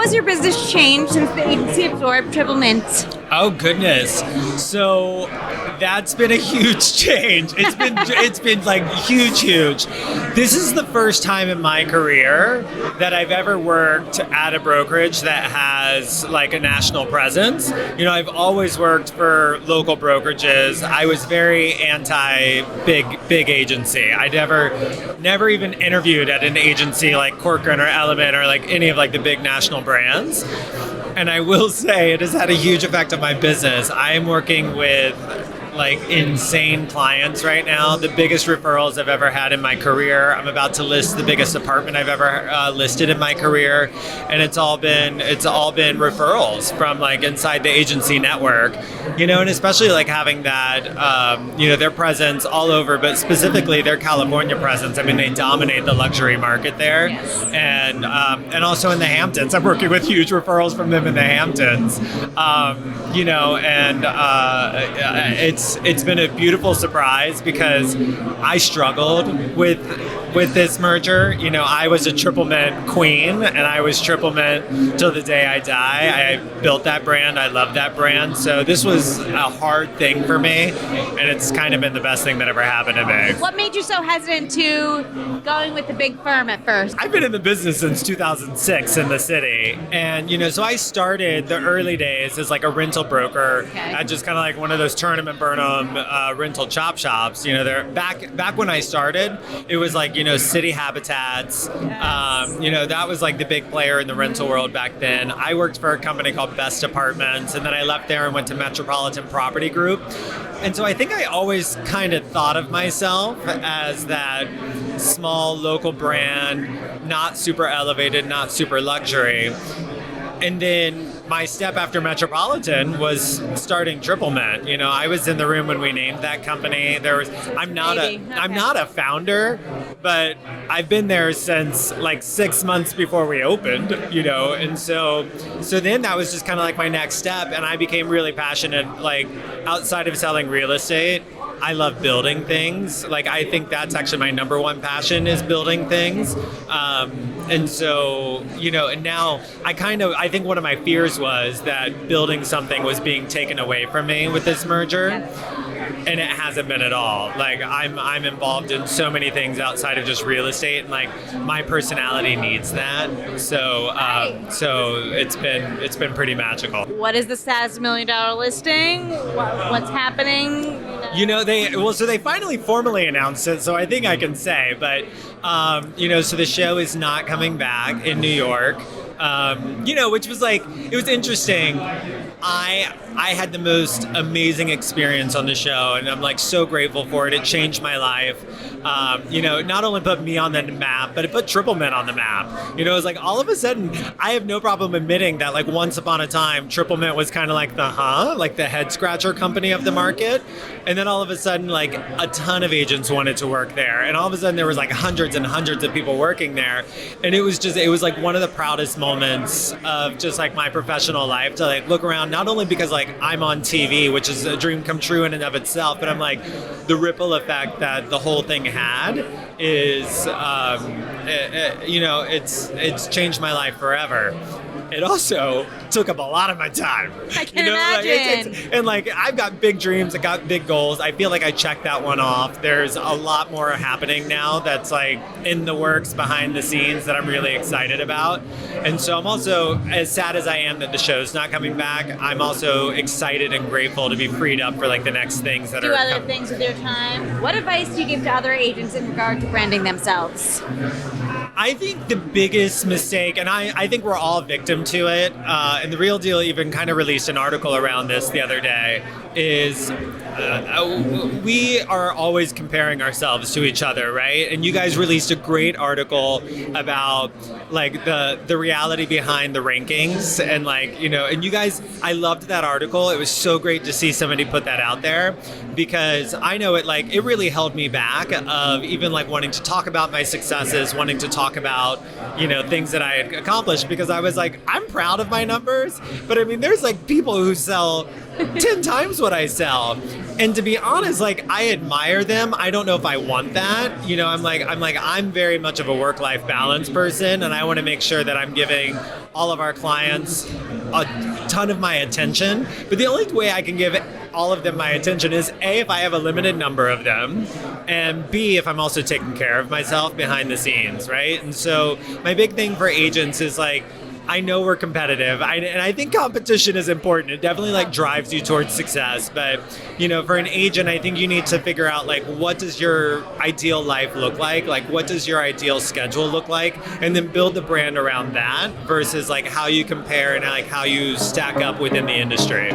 has your business changed since the agency absorbed Triplemint? Oh goodness. So that's been a huge change. It's been like huge. This is the first time in my career that I've ever worked at a brokerage that has like a national presence. You know, I've always worked for local brokerages. I was very anti big agency. I never even interviewed at an agency like Corcoran or Element or like any of like the big national brands. And I will say it has had a huge effect on my business. I am working with like insane clients right now, the biggest referrals I've ever had in my career. I'm about to list the biggest apartment I've ever listed in my career, and it's all been referrals from like inside the agency network, you know, and especially like having that, you know, their presence all over, but specifically their California presence. I mean, they dominate the luxury market there, Yes. and also in the Hamptons. I'm working with huge referrals from them in the Hamptons, you know, and it's been a beautiful surprise because I struggled with this merger. You know, I was a Triplemint queen, and I was Triplemint till the day I die. I built that brand. I love that brand. So this was a hard thing for me, and it's kind of been the best thing that ever happened to me. What made you so hesitant to going with the big firm at first? I've been in the business since 2006 in the city. And, you know, so I started the early days as like a rental broker at just kind of like one of those Tournament Burnham rental chop shops. You know, they're back when I started, it was like, you know, City Habitats. You know, that was like the big player in the rental world back then. I worked for a company called Best Apartments, and then I left there and went to Metropolitan Property Group. And so I think I always kind of thought of myself as that small local brand, not super elevated, not super luxury. And then my step after Metropolitan was starting Triplemint. You know, I was in the room when we named that company. I'm not a founder, but I've been there since like 6 months before we opened, you know. And so then that was just kind of like my next step, and I became really passionate, like outside of selling real estate. I love building things. Like, I think that's actually my number one passion, is building things. And so, you know, and now I think one of my fears was that building something was being taken away from me with this merger. And it hasn't been at all. Like, I'm involved in so many things outside of just real estate, and like my personality needs that. So it's been pretty magical. What is the status of $1 million listing? What's happening? You know, they finally formally announced it, so I think I can say, but you know, so the show is not coming back in New York. You know, which was like, it was interesting. I had the most amazing experience on the show, and I'm like so grateful for it. It changed my life. You know, not only put me on the map, but it put Triplemint on the map. You know, it was like all of a sudden, I have no problem admitting that like once upon a time, Triplemint was kind of like the head scratcher company of the market. And then all of a sudden, like a ton of agents wanted to work there. And all of a sudden there was like hundreds and hundreds of people working there. And it was like one of the proudest moments of just like my professional life, to like look around, not only because like I'm on TV, which is a dream come true in and of itself, but I'm like, the ripple effect that the whole thing had is, you know, it's changed my life forever. It also took up a lot of my time. I can imagine. And like, I've got big dreams, I got big goals. I feel like I checked that one off. There's a lot more happening now that's like in the works behind the scenes that I'm really excited about. And so I'm also, as sad as I am that the show's not coming back, I'm also excited and grateful to be freed up for like the next things that Do other things with your time. What advice do you give to other agents in regard to branding themselves? I think the biggest mistake, and I think we're all victim to it, and The Real Deal even kind of released an article around this the other day, is we are always comparing ourselves to each other, right? And you guys released a great article about like the reality behind the rankings, and like, you know, and you guys, I loved that article. It was so great to see somebody put that out there, because I know it really held me back of even like wanting to talk about my successes, wanting to talk about, you know, things that I had accomplished, because I was like, I'm proud of my numbers, but I mean, there's like people who sell 10 times what I sell. And to be honest, like, I admire them. I don't know if I want that. You know, I'm very much of a work-life balance person, and I want to make sure that I'm giving all of our clients a ton of my attention. But the only way I can give all of them my attention is A, if I have a limited number of them, and B, if I'm also taking care of myself behind the scenes, right? And so my big thing for agents is like, I know we're competitive, and I think competition is important. It definitely like drives you towards success. But you know, for an agent, I think you need to figure out like, what does your ideal life look like? Like, what does your ideal schedule look like? And then build the brand around that versus like how you compare and like how you stack up within the industry.